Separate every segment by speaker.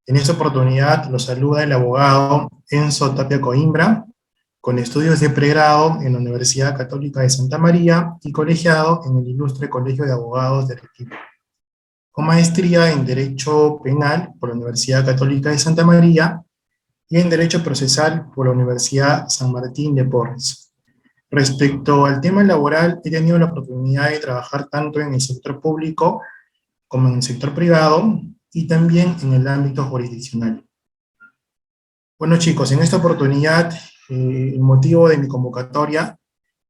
Speaker 1: En esta oportunidad los saluda el abogado Enzo Tapia Coimbra, con estudios de pregrado en la Universidad Católica de Santa María y colegiado en el Ilustre Colegio de Abogados de Arequipa, con maestría en Derecho Penal por la Universidad Católica de Santa María y en Derecho Procesal por la Universidad San Martín de Porres. Respecto al tema laboral, he tenido la oportunidad de trabajar tanto en el sector público como en el sector privado y también en el ámbito jurisdiccional. Bueno chicos, en esta oportunidad el motivo de mi convocatoria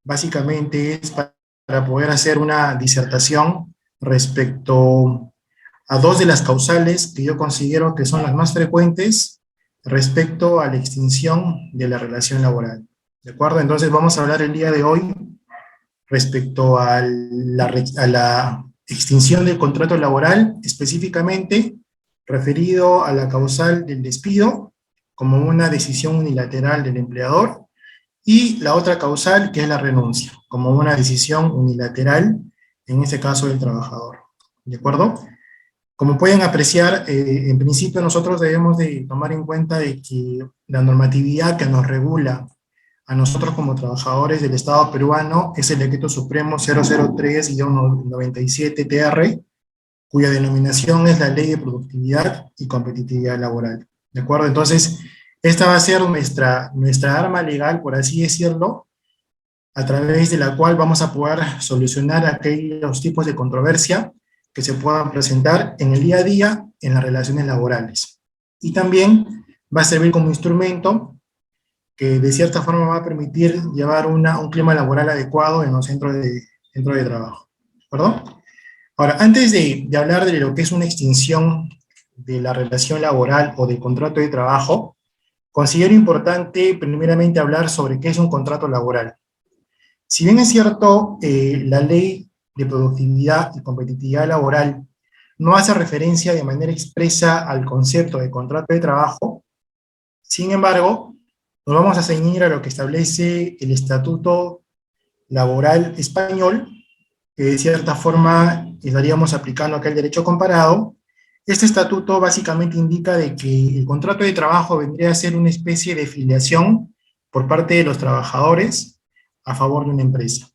Speaker 1: básicamente es para poder hacer una disertación respecto a dos de las causales que yo considero que son las más frecuentes respecto a la extinción de la relación laboral. ¿De acuerdo? Entonces vamos a hablar el día de hoy respecto a la extinción del contrato laboral, específicamente referido a la causal del despido como una decisión unilateral del empleador, y la otra causal, que es la renuncia, como una decisión unilateral, en este caso del trabajador. ¿De acuerdo? Como pueden apreciar, en principio nosotros debemos de tomar en cuenta de que la normatividad que nos regula a nosotros como trabajadores del Estado peruano es el Decreto Supremo 003-97-TR, cuya denominación es la Ley de Productividad y Competitividad Laboral. ¿De acuerdo? Entonces, esta va a ser nuestra arma legal, por así decirlo, a través de la cual vamos a poder solucionar aquellos tipos de controversia que se puedan presentar en el día a día en las relaciones laborales. Y también va a servir como instrumento que de cierta forma va a permitir llevar un clima laboral adecuado en los centros de trabajo. ¿De acuerdo? Ahora, antes de hablar de lo que es una extinción de la relación laboral o del contrato de trabajo, considero importante primeramente hablar sobre qué es un contrato laboral. Si bien es cierto, la ley de productividad y competitividad laboral no hace referencia de manera expresa al concepto de contrato de trabajo, sin embargo, nos vamos a ceñir a lo que establece el Estatuto Laboral Español, que de cierta forma estaríamos aplicando aquel derecho comparado. Este estatuto básicamente indica de que el contrato de trabajo vendría a ser una especie de filiación por parte de los trabajadores a favor de una empresa,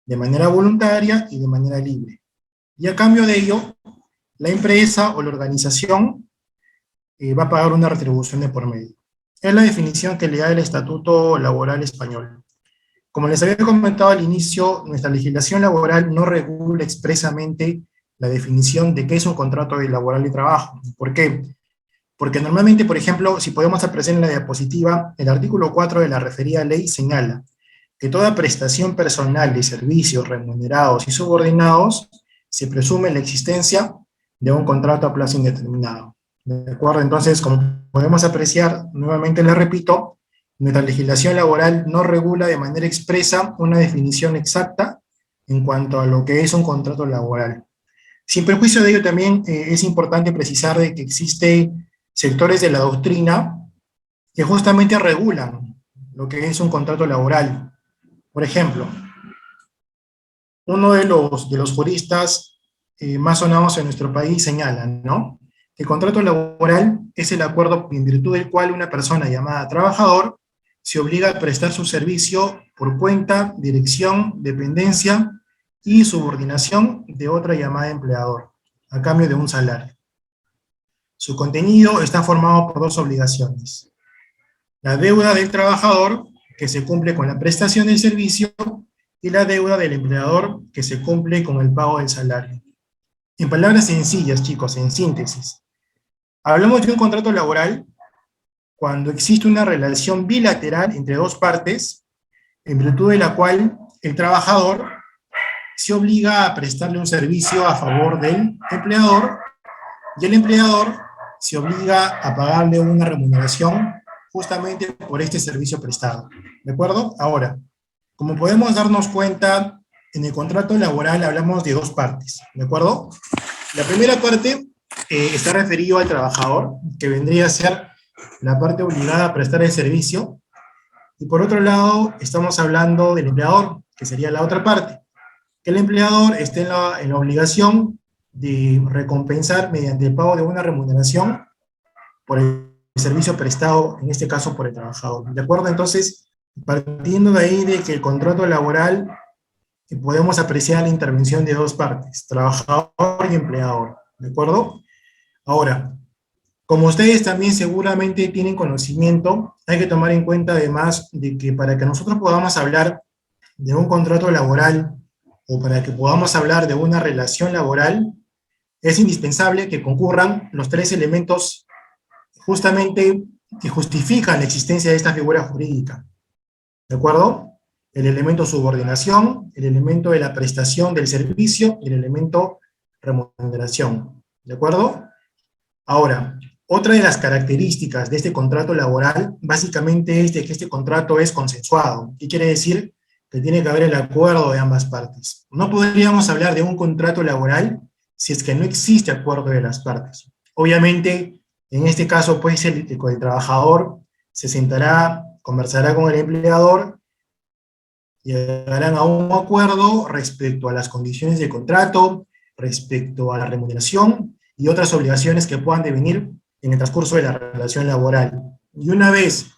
Speaker 1: de manera voluntaria y de manera libre. Y a cambio de ello, la empresa o la organización va a pagar una retribución de por medio. Es la definición que le da el Estatuto Laboral Español. Como les había comentado al inicio, nuestra legislación laboral no regula expresamente la definición de qué es un contrato laboral de trabajo. ¿Por qué? Porque normalmente, por ejemplo, si podemos apreciar en la diapositiva, el artículo 4 de la referida ley señala que toda prestación personal de servicios remunerados y subordinados se presume la existencia de un contrato a plazo indeterminado. ¿De acuerdo? Entonces, como podemos apreciar, nuevamente les repito, nuestra legislación laboral no regula de manera expresa una definición exacta en cuanto a lo que es un contrato laboral. Sin perjuicio de ello, también es importante precisar de que existen sectores de la doctrina que justamente regulan lo que es un contrato laboral. Por ejemplo, uno de los juristas más sonados en nuestro país señala, ¿no?, que el contrato laboral es el acuerdo en virtud del cual una persona llamada trabajador se obliga a prestar su servicio por cuenta, dirección, dependencia y subordinación de otra llamada empleador, a cambio de un salario. Su contenido está formado por dos obligaciones: la deuda del trabajador, que se cumple con la prestación del servicio, y la deuda del empleador, que se cumple con el pago del salario. En palabras sencillas, chicos, en síntesis, hablamos de un contrato laboral cuando existe una relación bilateral entre dos partes, en virtud de la cual el trabajador se obliga a prestarle un servicio a favor del empleador, y el empleador se obliga a pagarle una remuneración justamente por este servicio prestado. ¿De acuerdo? Ahora, como podemos darnos cuenta, en el contrato laboral hablamos de dos partes, ¿de acuerdo? La primera parte está referido al trabajador, que vendría a ser la parte obligada a prestar el servicio, y por otro lado estamos hablando del empleador, que sería la otra parte, que el empleador esté en la obligación de recompensar mediante el pago de una remuneración por el servicio prestado, en este caso por el trabajador. ¿De acuerdo? Entonces, partiendo de ahí de que el contrato laboral podemos apreciar la intervención de dos partes, trabajador y empleador. ¿De acuerdo? Ahora, como ustedes también seguramente tienen conocimiento, hay que tomar en cuenta además de que para que nosotros podamos hablar de un contrato laboral o para que podamos hablar de una relación laboral, es indispensable que concurran los tres elementos justamente que justifican la existencia de esta figura jurídica. ¿De acuerdo? El elemento subordinación, el elemento de la prestación del servicio y el elemento remuneración. ¿De acuerdo? Ahora, otra de las características de este contrato laboral básicamente es de que este contrato es consensuado. ¿Qué quiere decir? Que tiene que haber el acuerdo de ambas partes. No podríamos hablar de un contrato laboral si es que no existe acuerdo de las partes. Obviamente, en este caso, pues el trabajador se sentará, conversará con el empleador, llegarán a un acuerdo respecto a las condiciones de contrato, respecto a la remuneración y otras obligaciones que puedan devenir en el transcurso de la relación laboral. Y una vez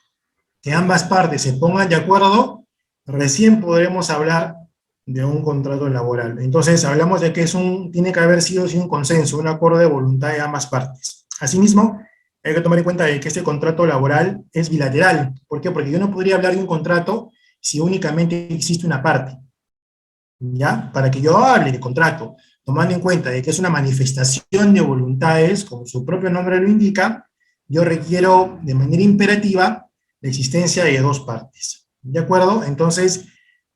Speaker 1: que ambas partes se pongan de acuerdo, recién podremos hablar de un contrato laboral. Entonces, hablamos de que tiene que haber sido un consenso, un acuerdo de voluntad de ambas partes. Asimismo, hay que tomar en cuenta de que este contrato laboral es bilateral. ¿Por qué? Porque yo no podría hablar de un contrato si únicamente existe una parte, ¿ya? Para que yo hable de contrato, tomando en cuenta de que es una manifestación de voluntades, como su propio nombre lo indica, yo requiero de manera imperativa la existencia de dos partes, ¿de acuerdo? Entonces,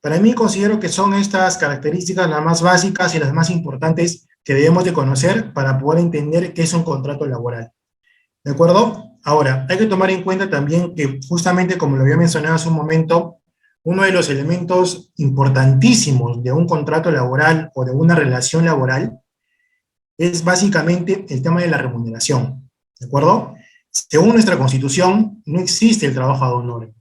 Speaker 1: para mí considero que son estas características las más básicas y las más importantes que debemos de conocer para poder entender qué es un contrato laboral, ¿de acuerdo? Ahora, hay que tomar en cuenta también que justamente como lo había mencionado hace un momento, uno de los elementos importantísimos de un contrato laboral o de una relación laboral es básicamente el tema de la remuneración, ¿de acuerdo? Según nuestra Constitución, no existe el trabajo ad honorem.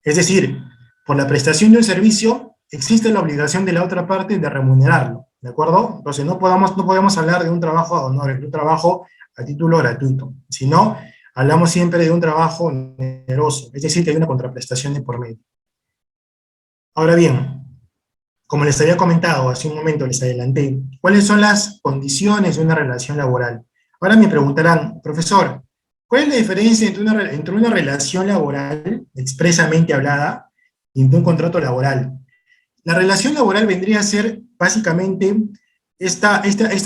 Speaker 1: Es decir, por la prestación de un servicio, existe la obligación de la otra parte de remunerarlo, ¿de acuerdo? Entonces no podemos hablar de un trabajo ad honorem, de un trabajo a título gratuito, sino hablamos siempre de un trabajo oneroso, es decir, que hay una contraprestación de por medio. Ahora bien, como les había comentado hace un momento, les adelanté, ¿cuáles son las condiciones de una relación laboral? Ahora me preguntarán, profesor, ¿cuál es la diferencia entre una relación laboral expresamente hablada y entre un contrato laboral? La relación laboral vendría a ser básicamente esta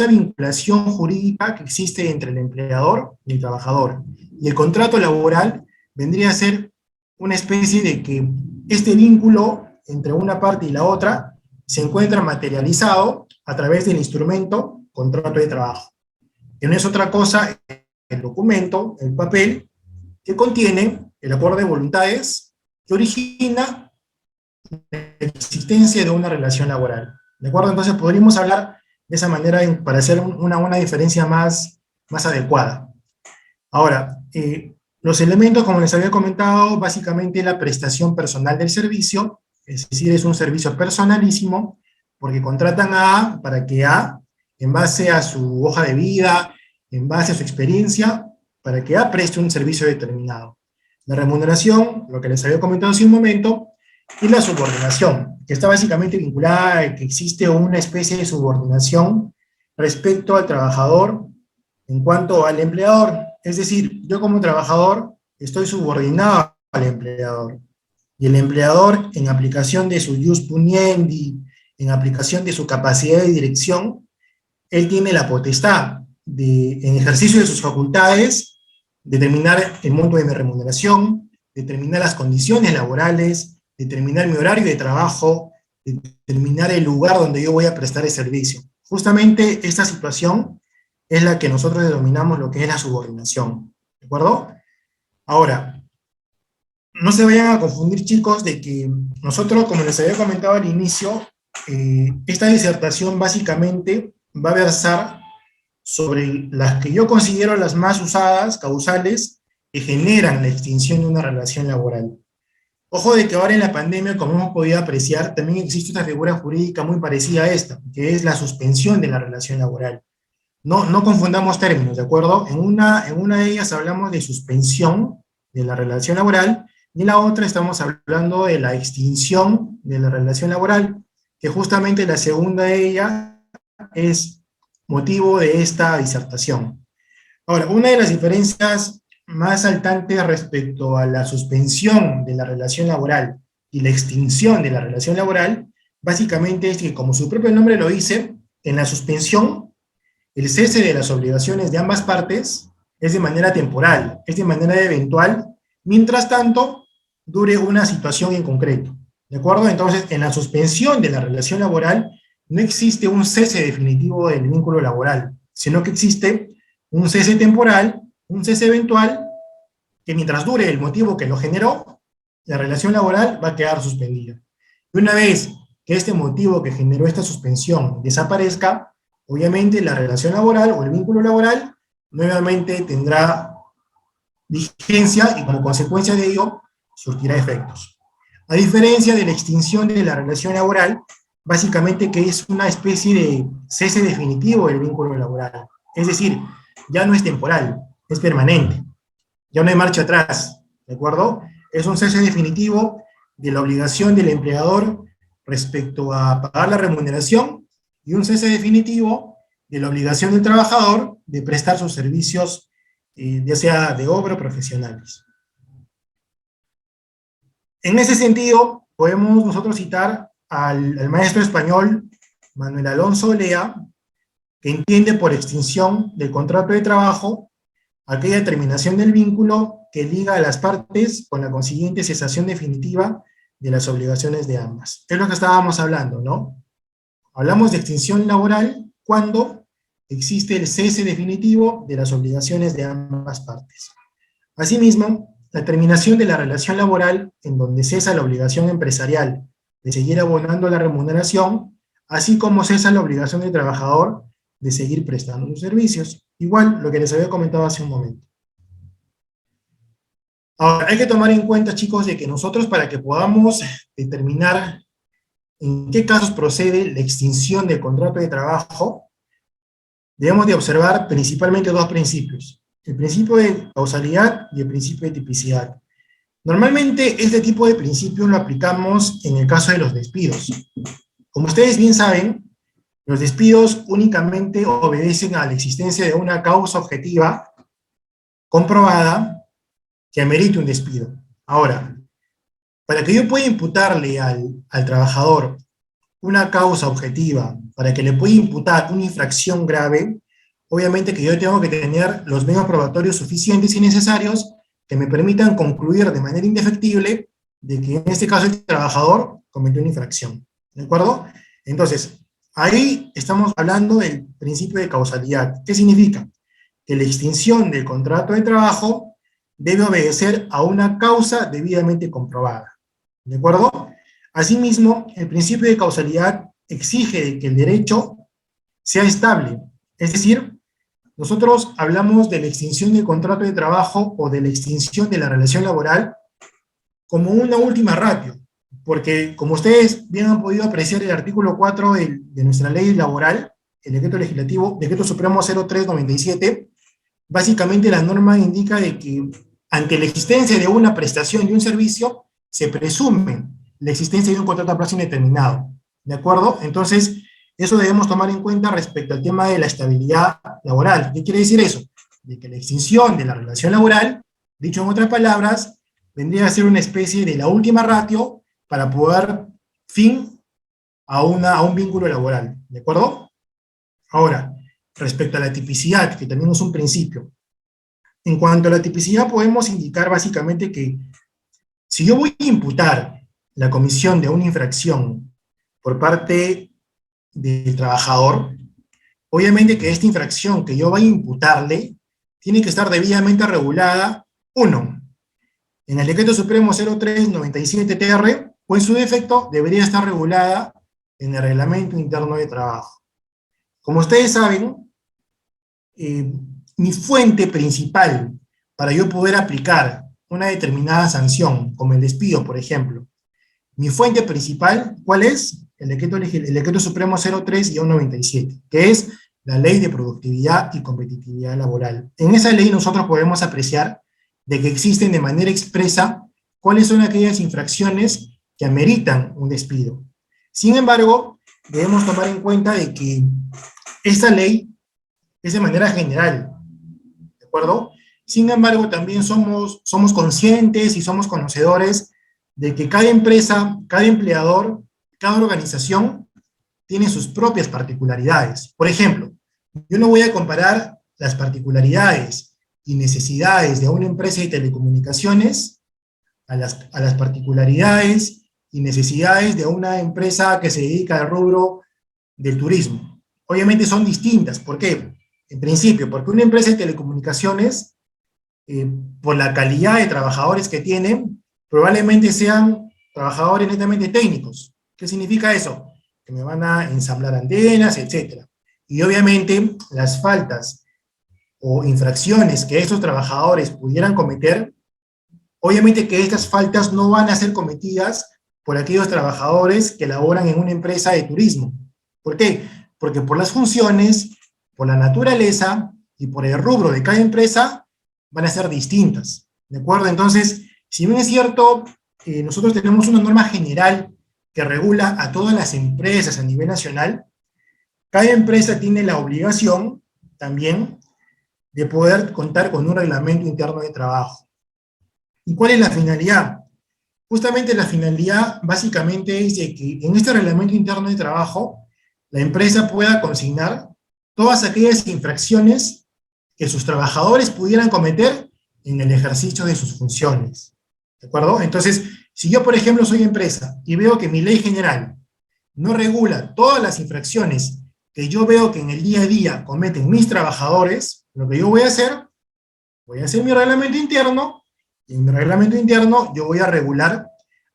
Speaker 1: vinculación jurídica que existe entre el empleador y el trabajador. Y el contrato laboral vendría a ser una especie de que este vínculo entre una parte y la otra se encuentra materializado a través del instrumento contrato de trabajo, que no es otra cosa el documento, el papel, que contiene el acuerdo de voluntades que origina la existencia de una relación laboral. ¿De acuerdo? Entonces podríamos hablar de esa manera para hacer una diferencia más adecuada. Ahora, los elementos, como les había comentado, básicamente la prestación personal del servicio, es decir, es un servicio personalísimo, porque contratan a A para que A, en base a su hoja de vida, en base a su experiencia, para que A preste un servicio determinado. La remuneración, lo que les había comentado hace un momento, y la subordinación, que está básicamente vinculada a que existe una especie de subordinación respecto al trabajador en cuanto al empleador. Es decir, yo como trabajador estoy subordinado al empleador. Y el empleador, en aplicación de su jus puniendi, en aplicación de su capacidad de dirección, él tiene la potestad de, en ejercicio de sus facultades, determinar el monto de mi remuneración, determinar las condiciones laborales, determinar mi horario de trabajo, determinar el lugar donde yo voy a prestar el servicio. Justamente esta situación es la que nosotros denominamos lo que es la subordinación, ¿de acuerdo? Ahora, no se vayan a confundir, chicos, de que nosotros, como les había comentado al inicio, esta disertación básicamente va a versar sobre las que yo considero las más usadas, causales, que generan la extinción de una relación laboral. Ojo de que ahora en la pandemia, como hemos podido apreciar, también existe una figura jurídica muy parecida a esta, que es la suspensión de la relación laboral. no confundamos términos, ¿de acuerdo? En una de ellas hablamos de suspensión de la relación laboral, y en la otra estamos hablando de la extinción de la relación laboral, que justamente la segunda de ellas es motivo de esta disertación. Ahora, una de las diferencias más saltantes respecto a la suspensión de la relación laboral y la extinción de la relación laboral, básicamente es que, como su propio nombre lo dice, en la suspensión, el cese de las obligaciones de ambas partes es de manera temporal, es de manera eventual, mientras tanto dure una situación en concreto. ¿De acuerdo? Entonces, en la suspensión de la relación laboral no existe un cese definitivo del vínculo laboral, sino que existe un cese temporal, un cese eventual, que mientras dure el motivo que lo generó, la relación laboral va a quedar suspendida. Y una vez que este motivo que generó esta suspensión desaparezca, obviamente la relación laboral o el vínculo laboral nuevamente tendrá vigencia y como consecuencia de ello surtirá efectos. A diferencia de la extinción de la relación laboral, básicamente que es una especie de cese definitivo del vínculo laboral. Es decir, ya no es temporal, es permanente. Ya no hay marcha atrás, ¿de acuerdo? Es un cese definitivo de la obligación del empleador respecto a pagar la remuneración y un cese definitivo de la obligación del trabajador de prestar sus servicios, ya sea de obra o profesionales. En ese sentido, podemos nosotros citar al maestro español Manuel Alonso Lea, que entiende por extinción del contrato de trabajo aquella terminación del vínculo que liga a las partes con la consiguiente cesación definitiva de las obligaciones de ambas. Es lo que estábamos hablando, ¿no? Hablamos de extinción laboral cuando existe el cese definitivo de las obligaciones de ambas partes. Asimismo, la terminación de la relación laboral en donde cesa la obligación empresarial de seguir abonando la remuneración, así como cesa la obligación del trabajador de seguir prestando sus servicios. Igual lo que les había comentado hace un momento. Ahora, hay que tomar en cuenta, chicos, de que nosotros, para que podamos determinar en qué casos procede la extinción del contrato de trabajo, debemos de observar principalmente dos principios: el principio de causalidad y el principio de tipicidad. Normalmente este tipo de principios lo aplicamos en el caso de los despidos. Como ustedes bien saben, los despidos únicamente obedecen a la existencia de una causa objetiva comprobada que amerite un despido. Ahora, para que yo pueda imputarle al trabajador una causa objetiva, para que le pueda imputar una infracción grave, obviamente que yo tengo que tener los medios probatorios suficientes y necesarios que me permitan concluir de manera indefectible de que en este caso el trabajador cometió una infracción. ¿De acuerdo? Entonces, ahí estamos hablando del principio de causalidad. ¿Qué significa? Que la extinción del contrato de trabajo debe obedecer a una causa debidamente comprobada. ¿De acuerdo? Asimismo, el principio de causalidad exige que el derecho sea estable. Es decir, nosotros hablamos de la extinción del contrato de trabajo o de la extinción de la relación laboral como una última ratio, porque como ustedes bien han podido apreciar el artículo 4 de nuestra ley laboral, el decreto legislativo, decreto supremo 0397, básicamente la norma indica de que ante la existencia de una prestación de un servicio, se presume la existencia de un contrato a plazo indeterminado. ¿De acuerdo? Entonces, eso debemos tomar en cuenta respecto al tema de la estabilidad laboral. ¿Qué quiere decir eso? De que la extinción de la relación laboral, dicho en otras palabras, vendría a ser una especie de la última ratio para poder fin a un vínculo laboral. ¿De acuerdo? Ahora, respecto a la tipicidad, que también es un principio. En cuanto a la tipicidad, podemos indicar básicamente que si yo voy a imputar la comisión de una infracción por parte del trabajador, obviamente que esta infracción que yo vaya a imputarle tiene que estar debidamente regulada, uno, en el decreto supremo 0397-TR, o en su defecto debería estar regulada en el reglamento interno de trabajo. Como ustedes saben, mi fuente principal para yo poder aplicar una determinada sanción, como el despido, por ejemplo, mi fuente principal, ¿cuál es? El decreto supremo 03-97, que es la Ley de Productividad y Competitividad Laboral. En esa ley nosotros podemos apreciar de que existen de manera expresa cuáles son aquellas infracciones que ameritan un despido. Sin embargo, debemos tomar en cuenta de que esta ley es de manera general, ¿de acuerdo? Sin embargo, también somos conscientes y somos conocedores de que cada empresa, cada empleador, cada organización tiene sus propias particularidades. Por ejemplo, yo no voy a comparar las particularidades y necesidades de una empresa de telecomunicaciones a las particularidades y necesidades de una empresa que se dedica al rubro del turismo. Obviamente son distintas. ¿Por qué? En principio, porque una empresa de telecomunicaciones, por la calidad de trabajadores que tienen, probablemente sean trabajadores netamente técnicos. ¿Qué significa eso? Que me van a ensamblar antenas, etc. Y obviamente las faltas o infracciones que estos trabajadores pudieran cometer, obviamente que estas faltas no van a ser cometidas por aquellos trabajadores que laboran en una empresa de turismo. ¿Por qué? Porque por las funciones, por la naturaleza y por el rubro de cada empresa van a ser distintas. ¿De acuerdo? Entonces, si bien es cierto, nosotros tenemos una norma general que regula a todas las empresas a nivel nacional, cada empresa tiene la obligación también de poder contar con un reglamento interno de trabajo. ¿Y cuál es la finalidad? Justamente la finalidad básicamente es de que en este reglamento interno de trabajo la empresa pueda consignar todas aquellas infracciones que sus trabajadores pudieran cometer en el ejercicio de sus funciones. ¿De acuerdo? Entonces, si yo, por ejemplo, soy empresa y veo que mi ley general no regula todas las infracciones que yo veo que en el día a día cometen mis trabajadores, lo que yo voy a hacer mi reglamento interno, y en mi reglamento interno yo voy a regular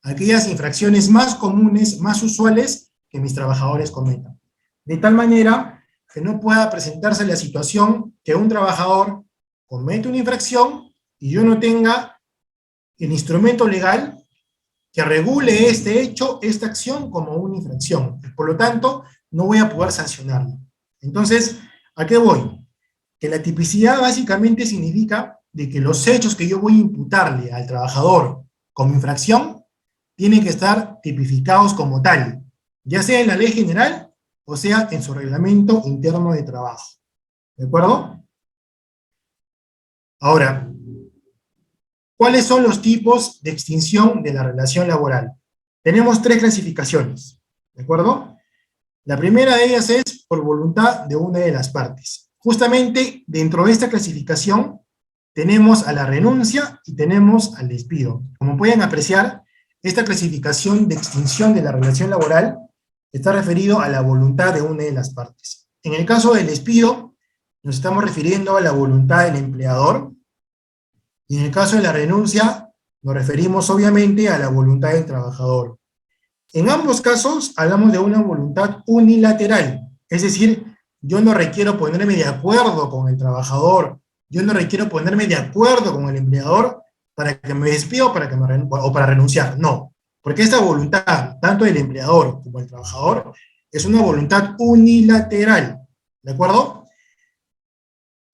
Speaker 1: aquellas infracciones más comunes, más usuales que mis trabajadores cometan. De tal manera que no pueda presentarse la situación que un trabajador comete una infracción y yo no tenga el instrumento legal que regule este hecho, esta acción como una infracción. Por lo tanto, no voy a poder sancionarlo. Entonces, ¿a qué voy? Que la tipicidad básicamente significa de que los hechos que yo voy a imputarle al trabajador como infracción tienen que estar tipificados como tal, ya sea en la ley general o sea en su reglamento interno de trabajo. ¿De acuerdo? Ahora, ¿cuáles son los tipos de extinción de la relación laboral? Tenemos tres clasificaciones, ¿de acuerdo? La primera de ellas es por voluntad de una de las partes. Justamente dentro de esta clasificación tenemos a la renuncia y tenemos al despido. Como pueden apreciar, esta clasificación de extinción de la relación laboral está referido a la voluntad de una de las partes. En el caso del despido, nos estamos refiriendo a la voluntad del empleador, y en el caso de la renuncia, nos referimos obviamente a la voluntad del trabajador. En ambos casos, hablamos de una voluntad unilateral, es decir, yo no requiero ponerme de acuerdo con el trabajador, yo no requiero ponerme de acuerdo con el empleador para que me despida o para renunciar, no, porque esta voluntad, tanto del empleador como del trabajador, es una voluntad unilateral, ¿de acuerdo?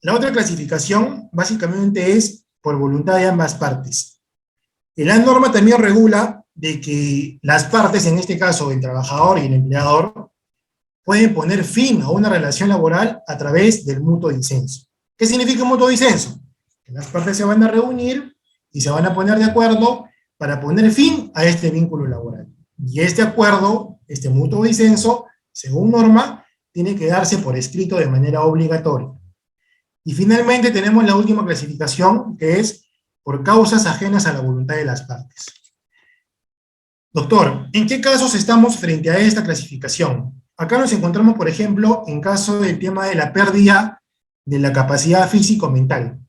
Speaker 1: La otra clasificación básicamente es por voluntad de ambas partes. Y la norma también regula de que las partes, en este caso el trabajador y el empleador, pueden poner fin a una relación laboral a través del mutuo disenso. ¿Qué significa un mutuo disenso? Que las partes se van a reunir y se van a poner de acuerdo para poner fin a este vínculo laboral. Y este acuerdo, este mutuo disenso, según norma, tiene que darse por escrito de manera obligatoria. Y finalmente tenemos la última clasificación, que es por causas ajenas a la voluntad de las partes. Doctor, ¿en qué casos estamos frente a esta clasificación? Acá nos encontramos, por ejemplo, en caso del tema de la pérdida de la capacidad físico-mental,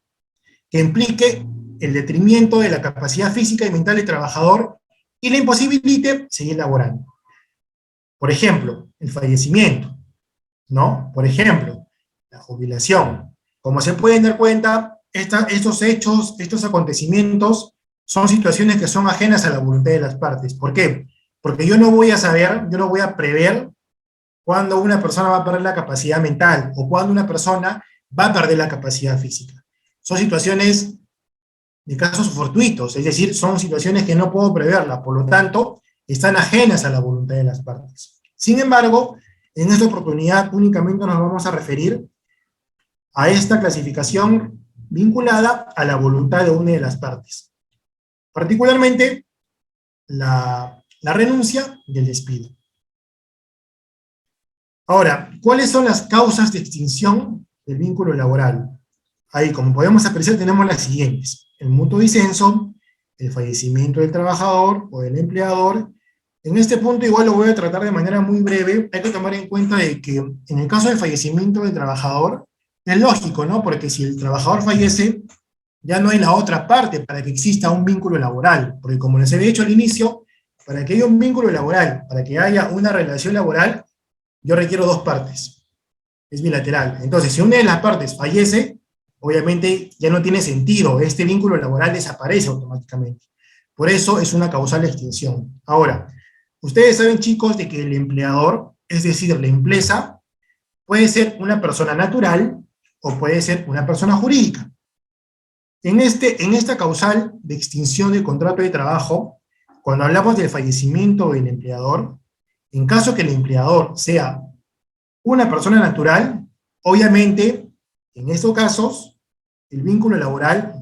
Speaker 1: que implique el detrimento de la capacidad física y mental del trabajador y le imposibilite seguir laborando. Por ejemplo, el fallecimiento, ¿no? Por ejemplo, la jubilación. Como se pueden dar cuenta, estos hechos, estos acontecimientos, son situaciones que son ajenas a la voluntad de las partes. ¿Por qué? Porque yo no voy a saber, yo no voy a prever cuándo una persona va a perder la capacidad mental o cuándo una persona va a perder la capacidad física. Son situaciones de casos fortuitos, es decir, son situaciones que no puedo preverla, por lo tanto, están ajenas a la voluntad de las partes. Sin embargo, en esta oportunidad únicamente nos vamos a referir a esta clasificación vinculada a la voluntad de una de las partes, particularmente la renuncia y el despido. Ahora, ¿cuáles son las causas de extinción del vínculo laboral? Ahí, como podemos apreciar, tenemos las siguientes: el mutuo disenso, el fallecimiento del trabajador o del empleador. En este punto igual lo voy a tratar de manera muy breve. Hay que tomar en cuenta de que en el caso del fallecimiento del trabajador, es lógico, ¿no? Porque si el trabajador fallece, ya no hay la otra parte para que exista un vínculo laboral. Porque como les había dicho al inicio, para que haya un vínculo laboral, para que haya una relación laboral, yo requiero dos partes. Es bilateral. Entonces, si una de las partes fallece, obviamente ya no tiene sentido, este vínculo laboral desaparece automáticamente. Por eso es una causal extinción. Ahora, ustedes saben, chicos, de que el empleador, es decir, la empresa, puede ser una persona natural o puede ser una persona jurídica. En esta causal de extinción del contrato de trabajo, cuando hablamos del fallecimiento del empleador, en caso que el empleador sea una persona natural, obviamente, en estos casos, el vínculo laboral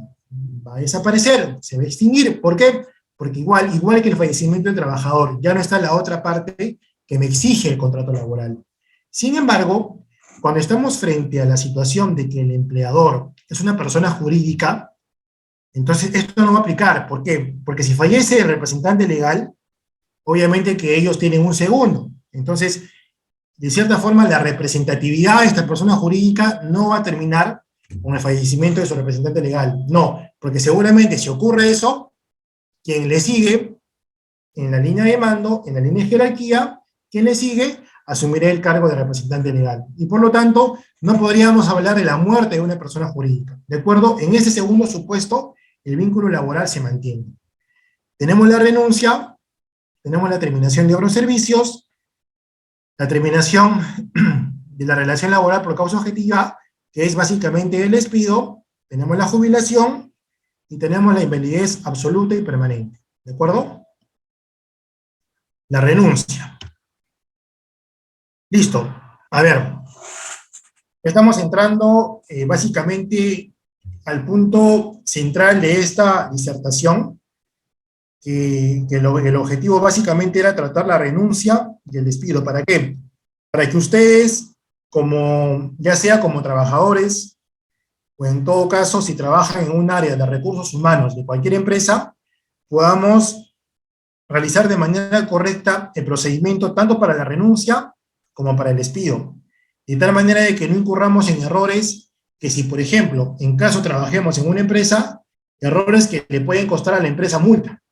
Speaker 1: va a desaparecer, se va a extinguir. ¿Por qué? Porque igual que el fallecimiento del trabajador, ya no está la otra parte que me exige el contrato laboral. Sin embargo, cuando estamos frente a la situación de que el empleador es una persona jurídica, entonces esto no va a aplicar. ¿Por qué? Porque si fallece el representante legal, obviamente que ellos tienen un segundo. Entonces, de cierta forma, la representatividad de esta persona jurídica no va a terminar con el fallecimiento de su representante legal. No, porque seguramente si ocurre eso, quien le sigue en la línea de mando, en la línea de jerarquía, quien le sigue asumirá el cargo de representante legal. Y por lo tanto, no podríamos hablar de la muerte de una persona jurídica. ¿De acuerdo? En ese segundo supuesto, el vínculo laboral se mantiene. Tenemos la renuncia, tenemos la terminación de obras o servicios, la terminación de la relación laboral por causa objetiva, que es básicamente el despido, tenemos la jubilación y tenemos la invalidez absoluta y permanente. ¿De acuerdo? La renuncia. Listo. A ver, estamos entrando básicamente al punto central de esta disertación, que el objetivo básicamente era tratar la renuncia y el despido. ¿Para qué? Para que ustedes, ya sea como trabajadores, o en todo caso, si trabajan en un área de recursos humanos de cualquier empresa, podamos realizar de manera correcta el procedimiento tanto para la renuncia como para el despido. De tal manera de que no incurramos en errores que si, por ejemplo, en caso trabajemos en una empresa, errores que le pueden costar a la empresa multa.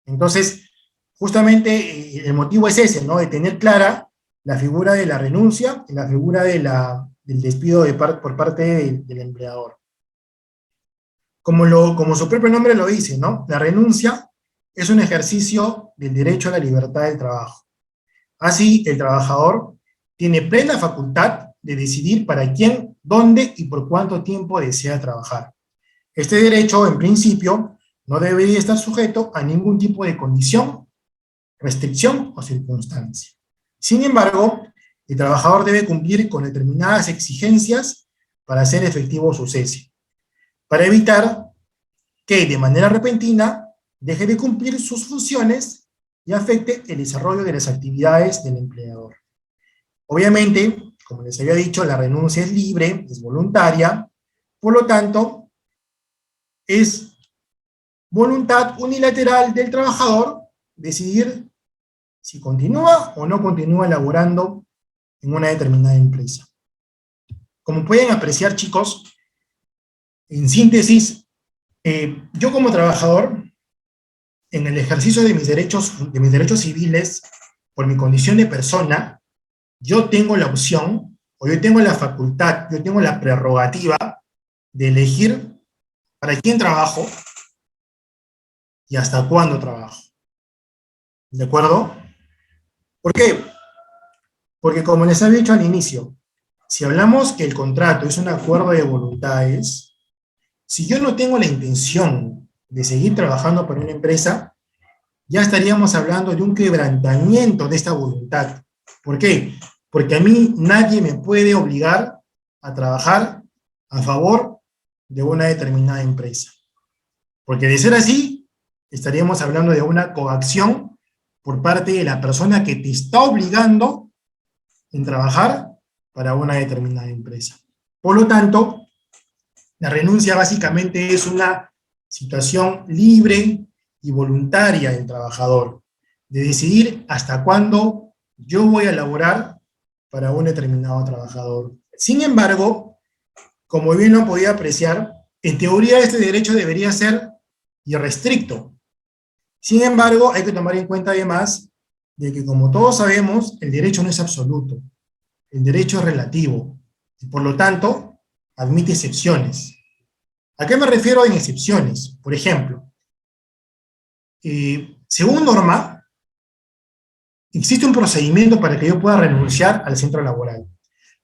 Speaker 1: Entonces, justamente el motivo es ese, ¿no? De tener clara la figura de la renuncia y la figura del despido por parte del empleador. Como su propio nombre lo dice, ¿no? La renuncia es un ejercicio del derecho a la libertad del trabajo. Así, el trabajador tiene plena facultad de decidir para quién, dónde y por cuánto tiempo desea trabajar. Este derecho, en principio, no debería estar sujeto a ningún tipo de condición, restricción o circunstancia. Sin embargo, el trabajador debe cumplir con determinadas exigencias para hacer efectivo su cese, para evitar que de manera repentina deje de cumplir sus funciones y afecte el desarrollo de las actividades del empleador. Obviamente, como les había dicho, la renuncia es libre, es voluntaria, por lo tanto, es voluntad unilateral del trabajador decidir si continúa o no continúa laborando en una determinada empresa. Como pueden apreciar, chicos, en síntesis, yo como trabajador, en el ejercicio de mis derechos civiles, por mi condición de persona, yo tengo la opción, o yo tengo la facultad, yo tengo la prerrogativa de elegir para quién trabajo y hasta cuándo trabajo. ¿De acuerdo? ¿Por qué? Porque como les había dicho al inicio, si hablamos que el contrato es un acuerdo de voluntades, si yo no tengo la intención de seguir trabajando para una empresa, ya estaríamos hablando de un quebrantamiento de esta voluntad. ¿Por qué? Porque a mí nadie me puede obligar a trabajar a favor de una determinada empresa. Porque de ser así, estaríamos hablando de una coacción por parte de la persona que te está obligando en trabajar para una determinada empresa. Por lo tanto, la renuncia básicamente es una situación libre y voluntaria del trabajador, de decidir hasta cuándo yo voy a laborar para un determinado trabajador. Sin embargo, como bien lo podía apreciar, en teoría este derecho debería ser irrestricto. Sin embargo, hay que tomar en cuenta además de que, como todos sabemos, el derecho no es absoluto, el derecho es relativo, y por lo tanto, admite excepciones. ¿A qué me refiero en excepciones? Por ejemplo, según norma, existe un procedimiento para que yo pueda renunciar al centro laboral.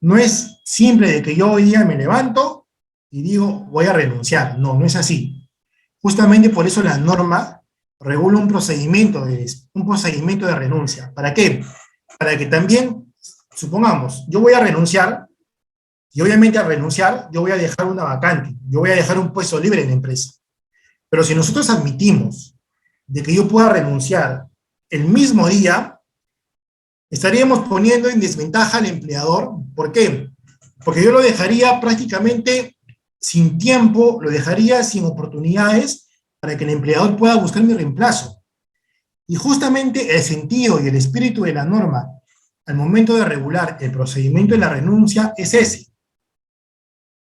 Speaker 1: No es simple de que yo hoy día me levanto y digo, voy a renunciar. No, no es así. Justamente por eso la norma regula un procedimiento de renuncia. ¿Para qué? Para que también, supongamos, yo voy a renunciar, y obviamente al renunciar yo voy a dejar una vacante, yo voy a dejar un puesto libre en la empresa. Pero si nosotros admitimos de que yo pueda renunciar el mismo día, estaríamos poniendo en desventaja al empleador. ¿Por qué? Porque yo lo dejaría prácticamente sin tiempo, lo dejaría sin oportunidades para que el empleador pueda buscar mi reemplazo. Y justamente el sentido y el espíritu de la norma al momento de regular el procedimiento de la renuncia es ese,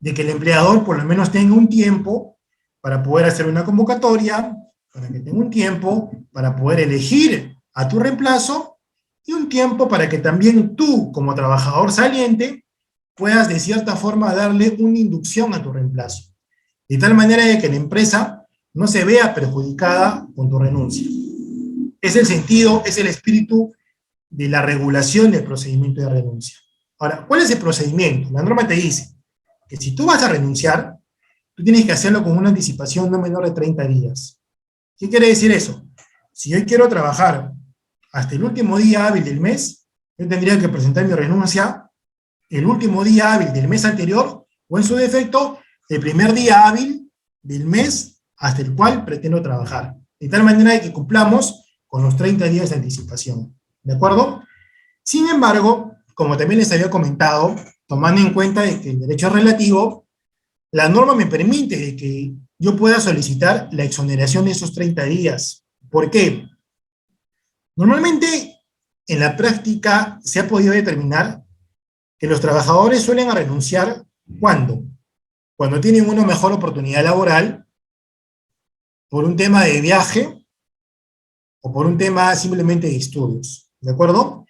Speaker 1: de que el empleador por lo menos tenga un tiempo para poder hacer una convocatoria, para que tenga un tiempo para poder elegir a tu reemplazo y un tiempo para que también tú, como trabajador saliente, puedas de cierta forma darle una inducción a tu reemplazo. De tal manera de que la empresa no se vea perjudicada con tu renuncia. Es el sentido, es el espíritu de la regulación del procedimiento de renuncia. Ahora, ¿cuál es el procedimiento? La norma te dice que si tú vas a renunciar, tú tienes que hacerlo con una anticipación no menor de 30 días. ¿Qué quiere decir eso? Si yo quiero trabajar hasta el último día hábil del mes, yo tendría que presentar mi renuncia el último día hábil del mes anterior, o en su defecto, el primer día hábil del mes hasta el cual pretendo trabajar. De tal manera que cumplamos con los 30 días de anticipación. ¿De acuerdo? Sin embargo, como también les había comentado, tomando en cuenta de que el derecho es relativo, la norma me permite de que yo pueda solicitar la exoneración de esos 30 días. ¿Por qué? Normalmente, en la práctica, se ha podido determinar que los trabajadores suelen renunciar, ¿cuándo? Cuando tienen una mejor oportunidad laboral, por un tema de viaje, o por un tema simplemente de estudios. ¿De acuerdo?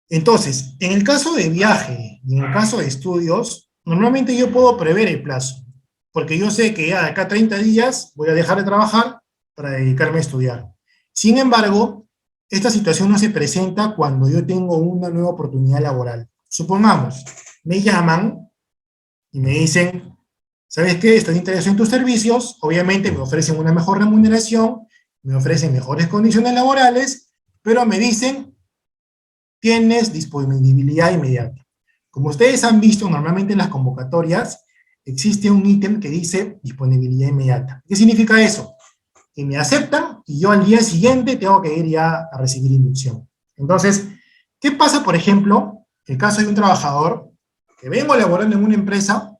Speaker 1: Entonces, en el caso de viaje y en el caso de estudios, normalmente yo puedo prever el plazo, porque yo sé que ya de acá a 30 días voy a dejar de trabajar para dedicarme a estudiar. Sin embargo, esta situación no se presenta cuando yo tengo una nueva oportunidad laboral. Supongamos, me llaman y me dicen, ¿sabes qué? Estoy interesado en tus servicios, obviamente me ofrecen una mejor remuneración, me ofrecen mejores condiciones laborales, pero me dicen, tienes disponibilidad inmediata. Como ustedes han visto, normalmente en las convocatorias existe un ítem que dice disponibilidad inmediata. ¿Qué significa eso? Que me aceptan y yo al día siguiente tengo que ir ya a recibir inducción. Entonces, ¿qué pasa, por ejemplo, en el caso de un trabajador que vengo laborando en una empresa,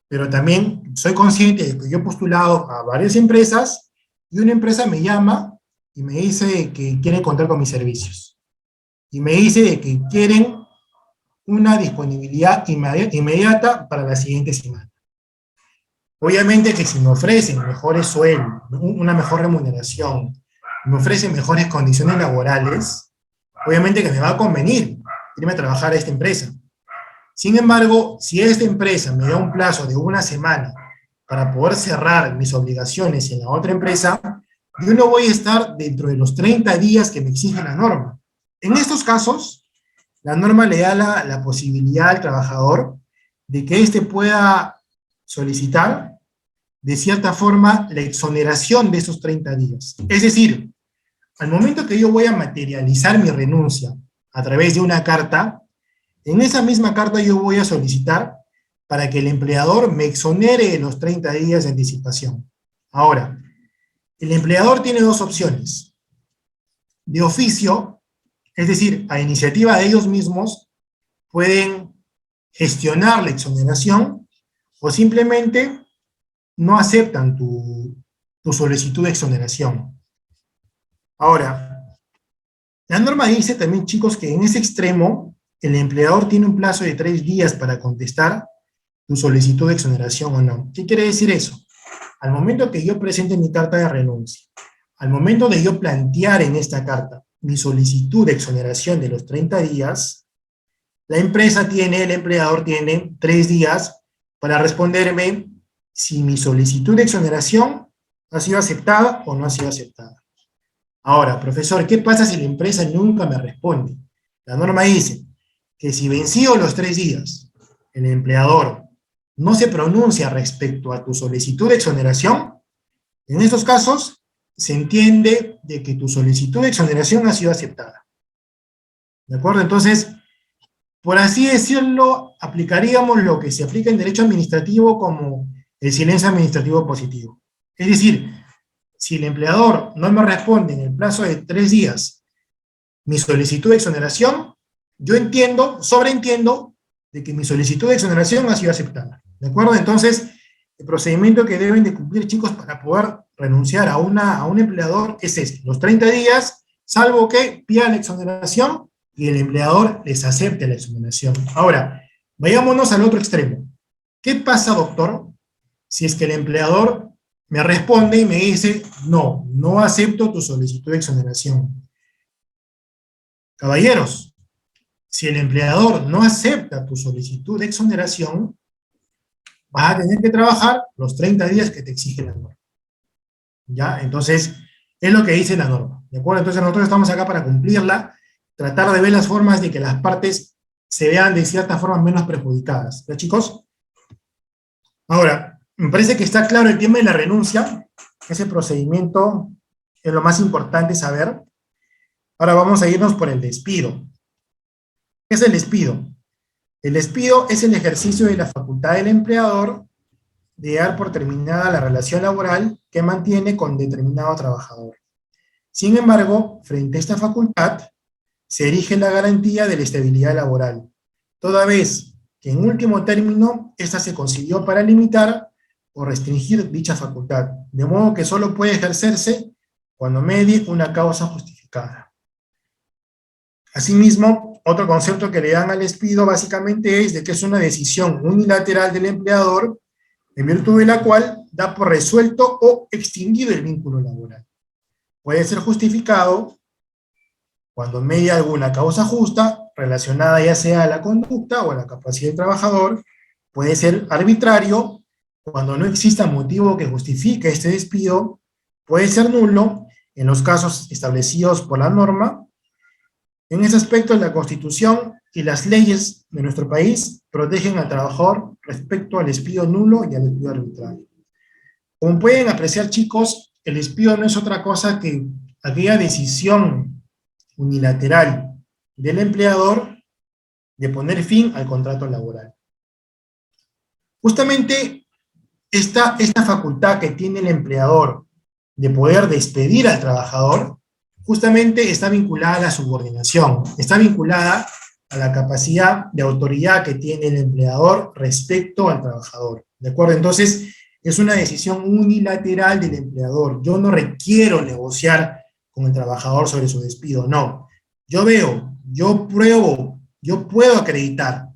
Speaker 1: pero también soy consciente de que yo he postulado a varias empresas y una empresa me llama y me dice que quieren contar con mis servicios? Y me dice de que quieren una disponibilidad inmediata para la siguiente semana. Obviamente que si me ofrecen mejores sueldos, una mejor remuneración, me ofrecen mejores condiciones laborales, obviamente que me va a convenir irme a trabajar a esta empresa. Sin embargo, si esta empresa me da un plazo de una semana para poder cerrar mis obligaciones en la otra empresa, yo no voy a estar dentro de los 30 días que me exige la norma. En estos casos, La norma le da la posibilidad al trabajador de que éste pueda solicitar, de cierta forma, la exoneración de esos 30 días. Es decir, al momento que yo voy a materializar mi renuncia a través de una carta, en esa misma carta yo voy a solicitar para que el empleador me exonere de los 30 días de anticipación. Ahora, el empleador tiene dos opciones. De oficio, es decir, a iniciativa de ellos mismos, pueden gestionar la exoneración o simplemente no aceptan tu solicitud de exoneración. Ahora, la norma dice también, chicos, que en ese extremo, el empleador tiene un plazo de 3 días para contestar tu solicitud de exoneración o no. ¿Qué quiere decir eso? Al momento que yo presente mi carta de renuncia, al momento de yo plantear en esta carta mi solicitud de exoneración de los 30 días, la empresa tiene, el empleador tiene 3 días para responderme si mi solicitud de exoneración ha sido aceptada o no ha sido aceptada. Ahora, profesor, ¿qué pasa si la empresa nunca me responde? La norma dice que si vencido los 3 días, el empleador no se pronuncia respecto a tu solicitud de exoneración, en estos casos se entiende de que tu solicitud de exoneración ha sido aceptada. ¿De acuerdo? Entonces, por así decirlo, aplicaríamos lo que se aplica en derecho administrativo como el silencio administrativo positivo. Es decir, si el empleador no me responde en el plazo de 3 días mi solicitud de exoneración, yo sobreentiendo de que mi solicitud de exoneración ha sido aceptada. ¿De acuerdo? Entonces, el procedimiento que deben de cumplir, chicos, para poder renunciar a un empleador es este: los 30 días, salvo que pida la exoneración y el empleador les acepte la exoneración. Ahora, vayámonos al otro extremo. ¿Qué pasa, doctor, si es que el empleador me responde y me dice, no, no acepto tu solicitud de exoneración? Caballeros, si el empleador no acepta tu solicitud de exoneración, vas a tener que trabajar los 30 días que te exige la norma. ¿Ya? Entonces, es lo que dice la norma. ¿De acuerdo? Entonces, nosotros estamos acá para cumplirla, tratar de ver las formas de que las partes se vean de cierta forma menos perjudicadas. ¿Ya, chicos? Ahora, me parece que está claro el tema de la renuncia. Ese procedimiento es lo más importante saber. Ahora vamos a irnos por el despido. ¿Qué es el despido? El despido es el ejercicio de la facultad del empleador de dar por terminada la relación laboral que mantiene con determinado trabajador. Sin embargo, frente a esta facultad, se erige la garantía de la estabilidad laboral, toda vez que en último término, esta se concibió para limitar o restringir dicha facultad, de modo que solo puede ejercerse cuando medie una causa justificada. Asimismo, otro concepto que le dan al despido básicamente es de que es una decisión unilateral del empleador en virtud de la cual da por resuelto o extinguido el vínculo laboral. Puede ser justificado cuando media alguna causa justa relacionada ya sea a la conducta o a la capacidad del trabajador. Puede ser arbitrario cuando no exista motivo que justifique este despido. Puede ser nulo en los casos establecidos por la norma. En ese aspecto, la Constitución y las leyes de nuestro país protegen al trabajador respecto al despido nulo y al despido arbitrario. Como pueden apreciar, chicos, el despido no es otra cosa que aquella decisión unilateral del empleador de poner fin al contrato laboral. Justamente esta facultad que tiene el empleador de poder despedir al trabajador, justamente está vinculada a la subordinación, está vinculada a la capacidad de autoridad que tiene el empleador respecto al trabajador. ¿De acuerdo? Entonces, es una decisión unilateral del empleador. Yo no requiero negociar con el trabajador sobre su despido, no. Yo veo, yo pruebo, yo puedo acreditar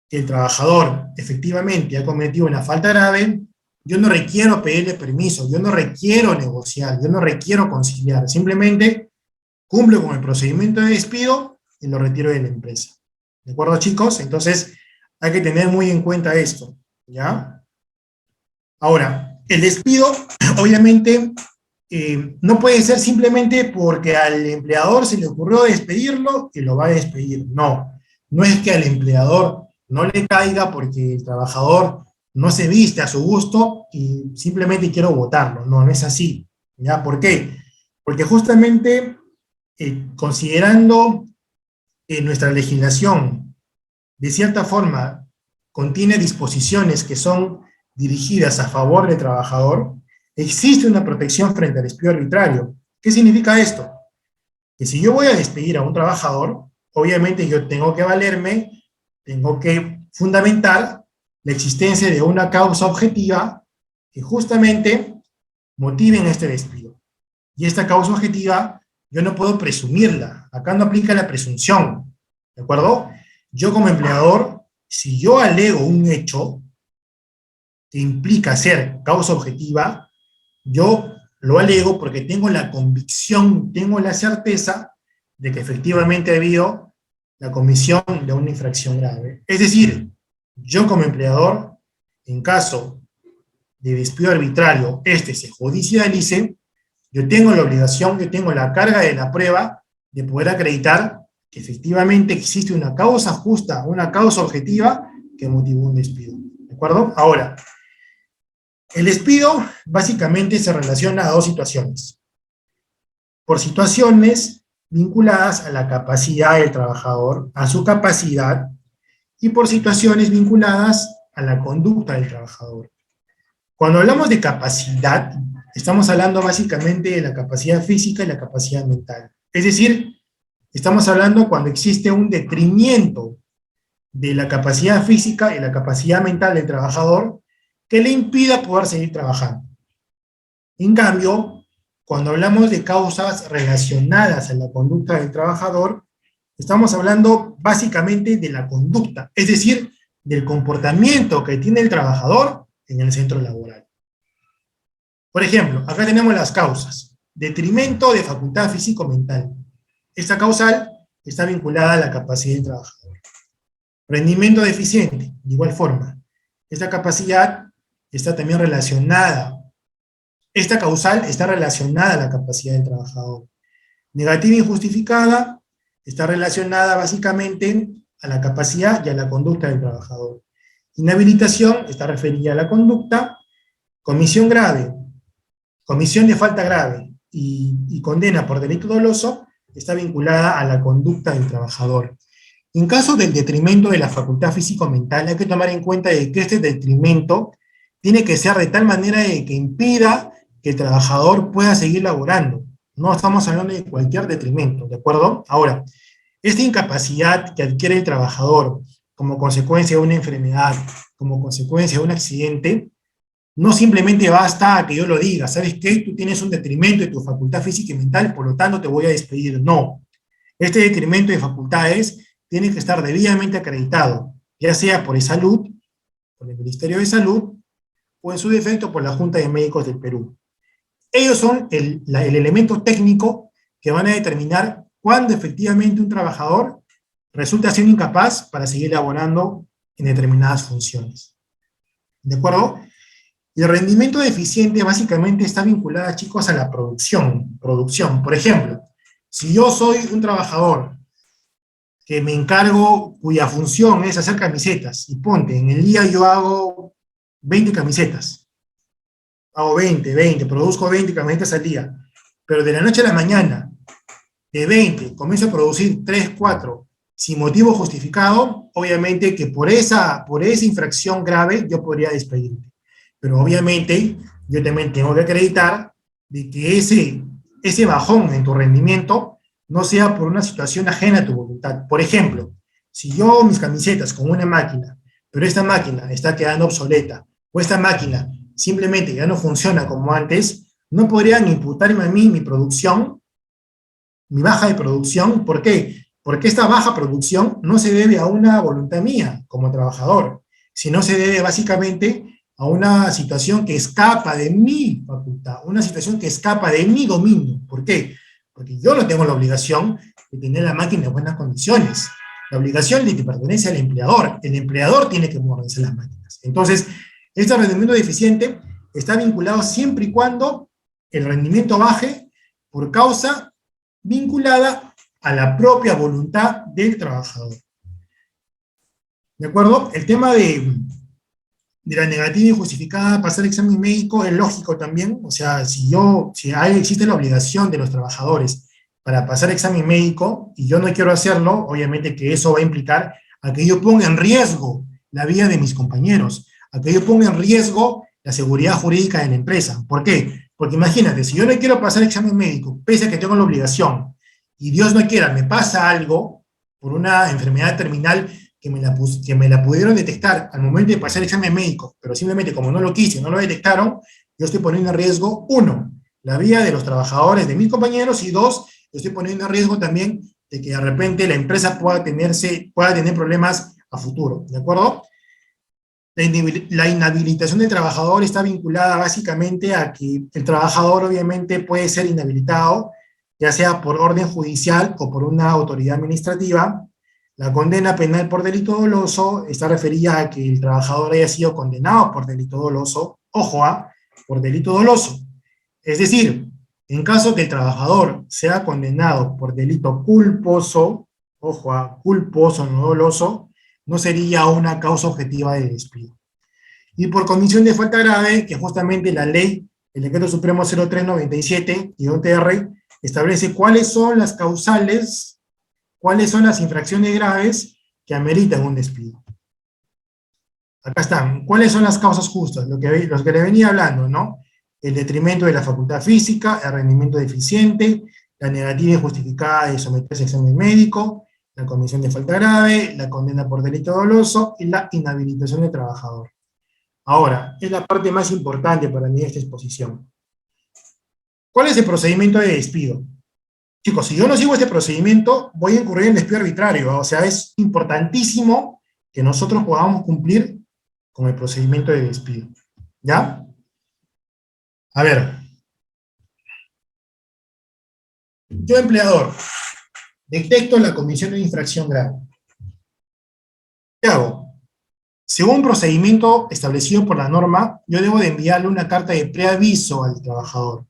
Speaker 1: que el trabajador efectivamente ha cometido una falta grave. Yo no requiero pedirle permiso, yo no requiero negociar, yo no requiero conciliar, simplemente cumplo con el procedimiento de despido y lo retiro de la empresa. ¿De acuerdo, chicos? Entonces, hay que tener muy en cuenta esto, ¿ya? Ahora, el despido, obviamente, no puede ser simplemente porque al empleador se le ocurrió despedirlo y lo va a despedir, no. No es que al empleador no le caiga porque el trabajador no se viste a su gusto y simplemente quiero votarlo. No, no es así. ¿Ya? ¿Por qué? Porque justamente considerando que nuestra legislación de cierta forma contiene disposiciones que son dirigidas a favor del trabajador, existe una protección frente al despido arbitrario. ¿Qué significa esto? Que si yo voy a despedir a un trabajador, obviamente yo tengo que valerme, tengo que fundamentar la existencia de una causa objetiva que justamente motive este despido. Y esta causa objetiva yo no puedo presumirla. Acá no aplica la presunción. ¿De acuerdo? Yo como empleador, si yo alego un hecho que implica ser causa objetiva, yo lo alego porque tengo la convicción, tengo la certeza de que efectivamente ha habido la comisión de una infracción grave. Es decir, yo como empleador, en caso de despido arbitrario, este se judicialice, yo tengo la obligación, yo tengo la carga de la prueba de poder acreditar que efectivamente existe una causa justa, una causa objetiva que motivó un despido. ¿De acuerdo? Ahora, el despido básicamente se relaciona a dos situaciones. Por situaciones vinculadas a la capacidad del trabajador, a su capacidad, y por situaciones vinculadas a la conducta del trabajador. Cuando hablamos de capacidad, estamos hablando básicamente de la capacidad física y la capacidad mental. Es decir, estamos hablando cuando existe un detrimento de la capacidad física y la capacidad mental del trabajador que le impida poder seguir trabajando. En cambio, cuando hablamos de causas relacionadas a la conducta del trabajador, estamos hablando básicamente de la conducta, es decir, del comportamiento que tiene el trabajador en el centro laboral. Por ejemplo, acá tenemos las causas. Detrimento de facultad físico-mental. Esta causal está vinculada a la capacidad del trabajador. Rendimiento deficiente, de igual forma. Esta capacidad está también relacionada. Esta causal está relacionada a la capacidad del trabajador. Negativa injustificada está relacionada básicamente a la capacidad y a la conducta del trabajador. Inhabilitación está referida a la conducta. Comisión grave, comisión de falta grave y condena por delito doloso está vinculada a la conducta del trabajador. En caso del detrimento de la facultad físico-mental, hay que tomar en cuenta de que este detrimento tiene que ser de tal manera de que impida que el trabajador pueda seguir laborando. No estamos hablando de cualquier detrimento, ¿de acuerdo? Ahora, esta incapacidad que adquiere el trabajador como consecuencia de una enfermedad, como consecuencia de un accidente, no simplemente basta a que yo lo diga, ¿sabes qué? Tú tienes un detrimento de tu facultad física y mental, por lo tanto te voy a despedir. No. Este detrimento de facultades tiene que estar debidamente acreditado, ya sea por Salud, por el Ministerio de Salud, o en su defecto por la Junta de Médicos del Perú. Ellos son el elemento técnico que van a determinar cuándo efectivamente un trabajador resulta siendo incapaz para seguir laborando en determinadas funciones. ¿De acuerdo? Y el rendimiento deficiente básicamente está vinculado, chicos, a la producción. Por ejemplo, si yo soy un trabajador que me encargo, cuya función es hacer camisetas, y ponte, en el día yo hago 20 camisetas, hago 20, produzco 20 camisetas al día, pero de la noche a la mañana, de 20, comienzo a producir 3, 4, sin motivo justificado, obviamente que por esa infracción grave yo podría despedirte. Pero obviamente yo también tengo que acreditar de que ese bajón en tu rendimiento no sea por una situación ajena a tu voluntad. Por ejemplo, si yo hago mis camisetas con una máquina, pero esta máquina está quedando obsoleta, o esta máquina simplemente ya no funciona como antes, no podrían imputarme a mí mi producción, mi baja de producción. ¿Por qué? Porque esta baja producción no se debe a una voluntad mía como trabajador, sino se debe básicamente a una situación que escapa de mi facultad, una situación que escapa de mi dominio. ¿Por qué? Porque yo no tengo la obligación de tener la máquina en buenas condiciones. La obligación le pertenece al empleador. El empleador tiene que moverse las máquinas. Entonces, este rendimiento deficiente está vinculado siempre y cuando el rendimiento baje por causa vinculada a la propia voluntad del trabajador. ¿De acuerdo? El tema de la negativa injustificada a pasar examen médico es lógico también. O sea, existe la obligación de los trabajadores para pasar examen médico y yo no quiero hacerlo, obviamente que eso va a implicar a que yo ponga en riesgo la vida de mis compañeros, a que yo ponga en riesgo la seguridad jurídica de la empresa. ¿Por qué? Porque imagínate, si yo no quiero pasar examen médico, pese a que tengo la obligación, y Dios no quiera, me pasa algo por una enfermedad terminal que me la pudieron detectar al momento de pasar el examen médico, pero simplemente como no lo quise, no lo detectaron, yo estoy poniendo en riesgo, uno, la vida de los trabajadores, de mis compañeros, y dos, yo estoy poniendo en riesgo también de que de repente la empresa pueda tener problemas a futuro, ¿de acuerdo? La inhabilitación del trabajador está vinculada básicamente a que el trabajador obviamente puede ser inhabilitado, ya sea por orden judicial o por una autoridad administrativa. La condena penal por delito doloso está referida a que el trabajador haya sido condenado por delito doloso, ojo, por delito doloso. Es decir, en caso que el trabajador sea condenado por delito culposo, ojo, culposo, no doloso, no sería una causa objetiva de despido. Y por comisión de falta grave, que justamente la ley, el decreto supremo 0397 y OTR, establece cuáles son las causales, cuáles son las infracciones graves que ameritan un despido. Acá están, ¿cuáles son las causas justas? Los que le venía hablando, ¿no? El detrimento de la facultad física, el rendimiento deficiente, la negativa injustificada de someterse a examen médico, la comisión de falta grave, la condena por delito doloso y la inhabilitación del trabajador. Ahora, es la parte más importante para mí de esta exposición. ¿Cuál es el procedimiento de despido? Chicos, si yo no sigo este procedimiento, voy a incurrir en despido arbitrario, ¿eh? O sea, es importantísimo que nosotros podamos cumplir con el procedimiento de despido. ¿Ya? A ver, yo empleador, detecto la comisión de infracción grave. ¿Qué hago? Según procedimiento establecido por la norma, yo debo de enviarle una carta de preaviso al trabajador.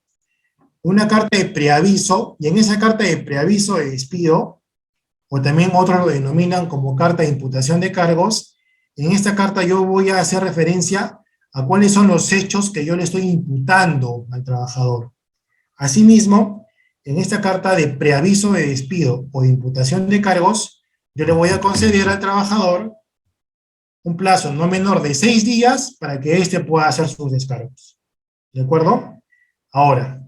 Speaker 1: Una carta de preaviso, y en esa carta de preaviso de despido, o también otros lo denominan como carta de imputación de cargos, en esta carta yo voy a hacer referencia a cuáles son los hechos que yo le estoy imputando al trabajador. Asimismo, en esta carta de preaviso de despido o de imputación de cargos, yo le voy a conceder al trabajador un plazo no menor de 6 días para que éste pueda hacer sus descargos. ¿De acuerdo? Ahora,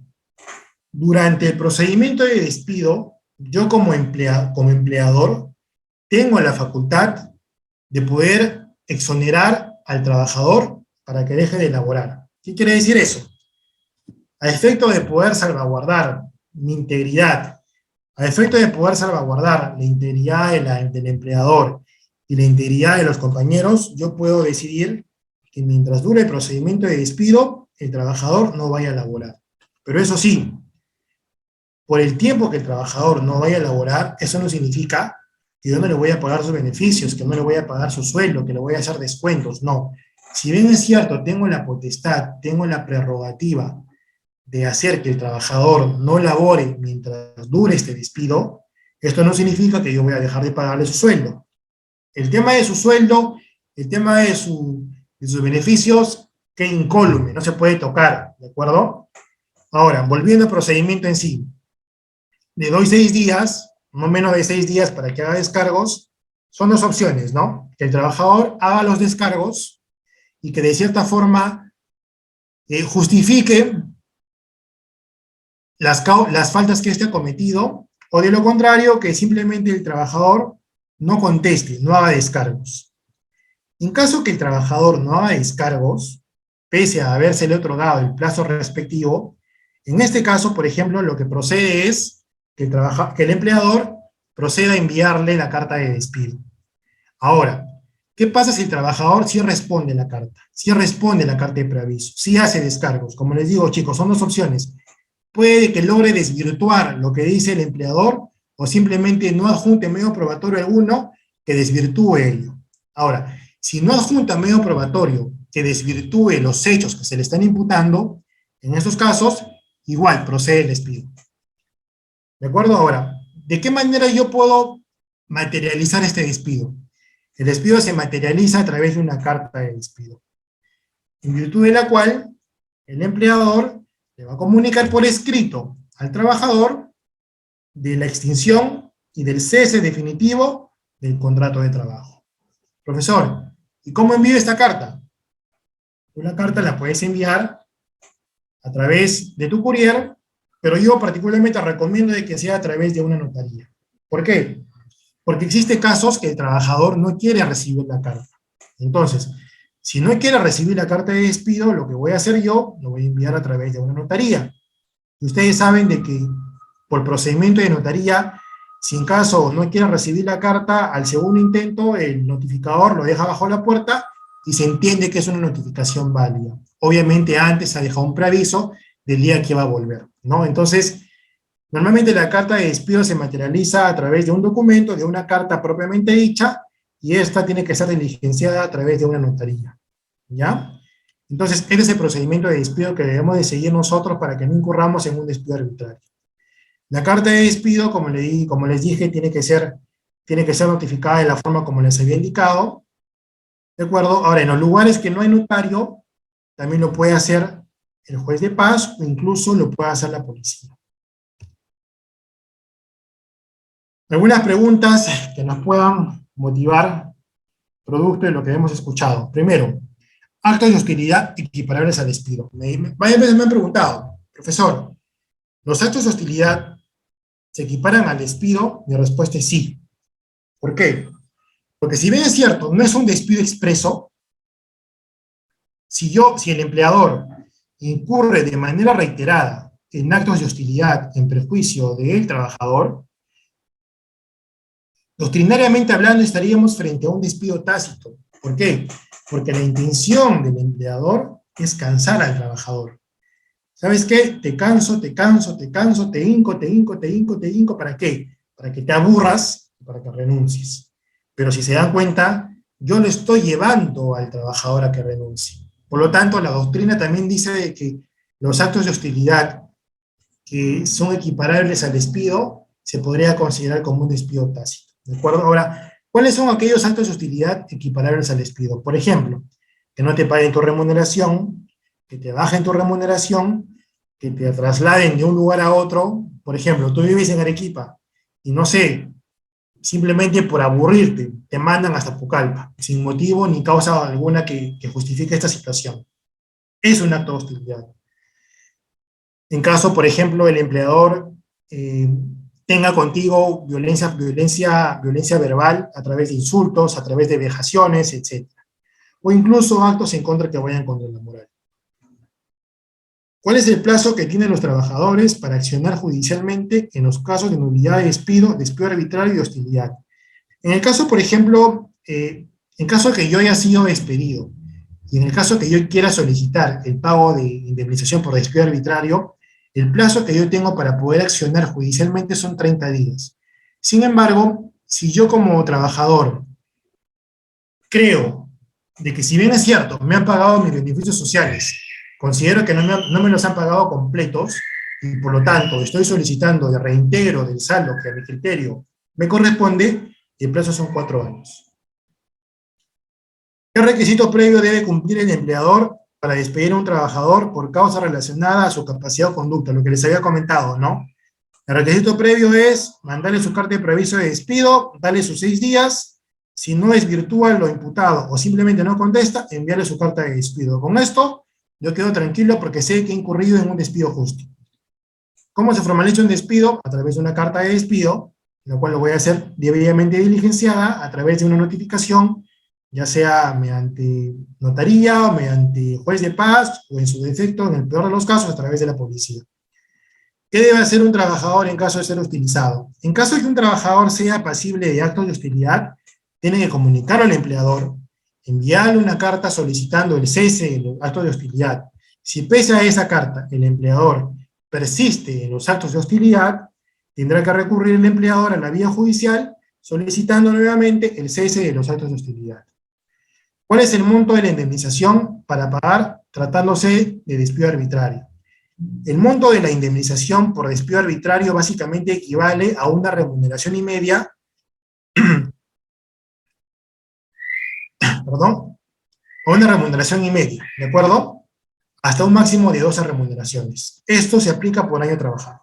Speaker 1: durante el procedimiento de despido, yo como empleador tengo la facultad de poder exonerar al trabajador para que deje de laborar. ¿Qué quiere decir eso? A efecto de poder salvaguardar mi integridad, a efecto de poder salvaguardar la integridad del empleador y la integridad de los compañeros, yo puedo decidir que mientras dure el procedimiento de despido, el trabajador no vaya a laborar. Pero eso sí, por el tiempo que el trabajador no vaya a laborar, eso no significa que yo no le voy a pagar sus beneficios, que no le voy a pagar su sueldo, que le voy a hacer descuentos, no. Si bien es cierto, tengo la potestad, tengo la prerrogativa de hacer que el trabajador no labore mientras dure este despido, esto no significa que yo voy a dejar de pagarle su sueldo. El tema de su sueldo, el tema de sus beneficios, que incólume, no se puede tocar, ¿de acuerdo? Ahora, volviendo al procedimiento en sí, le doy 6 días, no menos de 6 días para que haga descargos. Son dos opciones, ¿no? Que el trabajador haga los descargos y que de cierta forma justifique las faltas que éste ha cometido, o de lo contrario, que simplemente el trabajador no conteste, no haga descargos. En caso que el trabajador no haga descargos, pese a habérsele otorgado el plazo respectivo, en este caso, por ejemplo, lo que procede es que el empleador proceda a enviarle la carta de despido. Ahora, ¿qué pasa si el trabajador sí responde la carta? Sí responde la carta de preaviso, sí hace descargos. Como les digo, chicos, son dos opciones. Puede que logre desvirtuar lo que dice el empleador o simplemente no adjunte medio probatorio alguno que desvirtúe ello. Ahora, si no adjunta medio probatorio que desvirtúe los hechos que se le están imputando, en estos casos, igual procede el despido. ¿De acuerdo? Ahora, ¿de qué manera yo puedo materializar este despido? El despido se materializa a través de una carta de despido, en virtud de la cual el empleador le va a comunicar por escrito al trabajador de la extinción y del cese definitivo del contrato de trabajo. Profesor, ¿y cómo envío esta carta? Una carta la puedes enviar a través de tu courier, pero yo particularmente recomiendo de que sea a través de una notaría. ¿Por qué? Porque existen casos que el trabajador no quiere recibir la carta. Entonces, si no quiere recibir la carta de despido, lo que voy a hacer yo, lo voy a enviar a través de una notaría. Y ustedes saben de que por procedimiento de notaría, si en caso no quiere recibir la carta, al segundo intento el notificador lo deja bajo la puerta y se entiende que es una notificación válida. Obviamente antes ha dejado un preaviso del día que va a volver, ¿no? Entonces, normalmente la carta de despido se materializa a través de un documento, de una carta propiamente dicha, y esta tiene que ser diligenciada a través de una notaría, ¿ya? Entonces, este es el procedimiento de despido que debemos de seguir nosotros para que no incurramos en un despido arbitrario. La carta de despido, como les dije, tiene que ser notificada de la forma como les había indicado, ¿de acuerdo? Ahora, en los lugares que no hay notario, también lo puede hacer el juez de paz o incluso lo puede hacer la policía. Algunas preguntas que nos puedan motivar producto de lo que hemos escuchado. Primero, actos de hostilidad equiparables al despido. Varias veces me han preguntado, profesor, ¿los actos de hostilidad se equiparan al despido? Mi respuesta es sí. ¿Por qué? Porque si bien es cierto, no es un despido expreso, si el empleador incurre de manera reiterada en actos de hostilidad en perjuicio del trabajador, doctrinariamente hablando estaríamos frente a un despido tácito. ¿Por qué? Porque la intención del empleador es cansar al trabajador. ¿Sabes qué? Te canso, te canso, te canso, te hinco, te hinco, te hinco, te hinco. ¿Para qué? Para que te aburras y para que renuncies. Pero si se dan cuenta, yo lo estoy llevando al trabajador a que renuncie. Por lo tanto, la doctrina también dice de que los actos de hostilidad que son equiparables al despido se podría considerar como un despido tácito. ¿De acuerdo? Ahora, ¿cuáles son aquellos actos de hostilidad equiparables al despido? Por ejemplo, que no te paguen tu remuneración, que te bajen tu remuneración, que te trasladen de un lugar a otro. Por ejemplo, tú vives en Arequipa y no sé, simplemente por aburrirte, te mandan hasta Pucallpa, sin motivo ni causa alguna que justifique esta situación. Es un acto de hostilidad. En caso, por ejemplo, el empleador tenga contigo violencia verbal a través de insultos, a través de vejaciones, etc. O incluso actos en contra que vayan contra la moral. ¿Cuál es el plazo que tienen los trabajadores para accionar judicialmente en los casos de nulidad de despido arbitrario y hostilidad? En el caso, por ejemplo, en caso que yo haya sido despedido, y en el caso que yo quiera solicitar el pago de indemnización por despido arbitrario, el plazo que yo tengo para poder accionar judicialmente son 30 días. Sin embargo, si yo como trabajador creo de que si bien es cierto, me han pagado mis beneficios sociales, considero que no me los han pagado completos, y por lo tanto estoy solicitando de reintegro del saldo que a mi criterio me corresponde, el plazo son 4 años. ¿Qué requisito previo debe cumplir el empleador para despedir a un trabajador por causa relacionada a su capacidad o conducta? Lo que les había comentado, ¿no? El requisito previo es mandarle su carta de preaviso de despido, darle sus 6 días, si no es virtual lo imputado o simplemente no contesta, enviarle su carta de despido. Con esto, yo quedo tranquilo porque sé que he incurrido en un despido justo. ¿Cómo se formaliza un despido? A través de una carta de despido, la cual lo voy a hacer debidamente diligenciada a través de una notificación, ya sea mediante notaría o mediante juez de paz, o en su defecto, en el peor de los casos, a través de la policía. ¿Qué debe hacer un trabajador en caso de ser hostilizado? En caso de que un trabajador sea pasible de actos de hostilidad, tiene que comunicar al empleador, enviarle una carta solicitando el cese de los actos de hostilidad. Si pese a esa carta el empleador persiste en los actos de hostilidad, tendrá que recurrir el empleador a la vía judicial solicitando nuevamente el cese de los actos de hostilidad. ¿Cuál es el monto de la indemnización para pagar tratándose de despido arbitrario? El monto de la indemnización por despido arbitrario básicamente equivale a una remuneración y media perdón, o una remuneración y media, ¿de acuerdo? Hasta un máximo de 12 remuneraciones. Esto se aplica por año trabajado.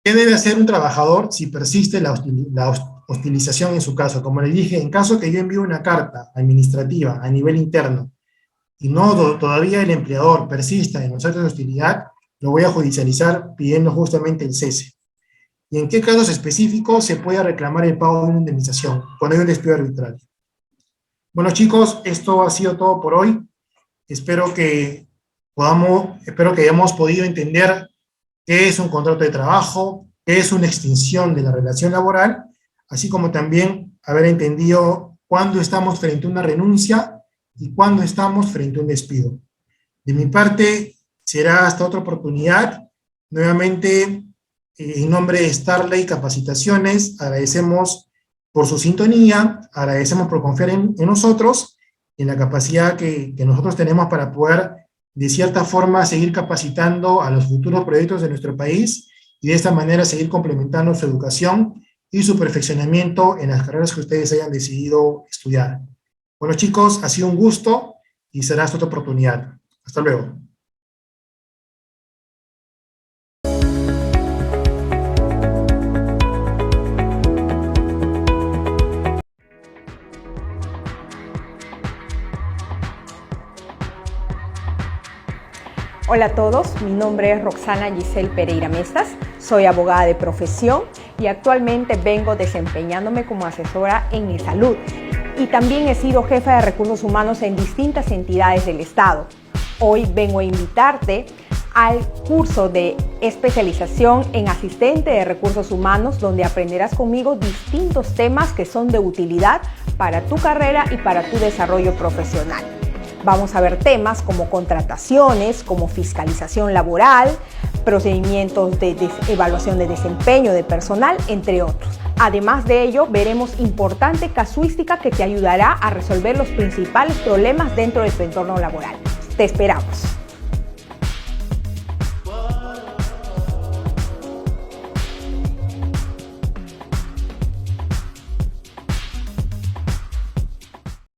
Speaker 1: ¿Qué debe hacer un trabajador si persiste la hostilización en su caso? Como le dije, en caso que yo envíe una carta administrativa a nivel interno y todavía el empleador persista en los actos de hostilidad, lo voy a judicializar pidiendo justamente el cese. ¿Y en qué casos específicos se puede reclamar el pago de una indemnización cuando hay un despido arbitrario? Bueno, chicos, esto ha sido todo por hoy. Espero que hayamos podido entender qué es un contrato de trabajo, qué es una extinción de la relación laboral, así como también haber entendido cuándo estamos frente a una renuncia y cuándo estamos frente a un despido. De mi parte, será hasta otra oportunidad. Nuevamente, en nombre de Starley Capacitaciones, agradecemos por su sintonía, agradecemos por confiar en nosotros, en la capacidad que nosotros tenemos para poder, de cierta forma, seguir capacitando a los futuros proyectos de nuestro país y de esta manera seguir complementando su educación y su perfeccionamiento en las carreras que ustedes hayan decidido estudiar. Bueno, chicos, ha sido un gusto y será hasta otra oportunidad. Hasta luego.
Speaker 2: Hola a todos, mi nombre es Roxana Giselle Pereira Mestas, soy abogada de profesión y actualmente vengo desempeñándome como asesora en salud y también he sido jefa de recursos humanos en distintas entidades del Estado. Hoy vengo a invitarte al curso de especialización en asistente de recursos humanos, donde aprenderás conmigo distintos temas que son de utilidad para tu carrera y para tu desarrollo profesional. Vamos a ver temas como contrataciones, como fiscalización laboral, procedimientos de evaluación de desempeño de personal, entre otros. Además de ello, veremos importante casuística que te ayudará a resolver los principales problemas dentro de tu entorno laboral. Te esperamos.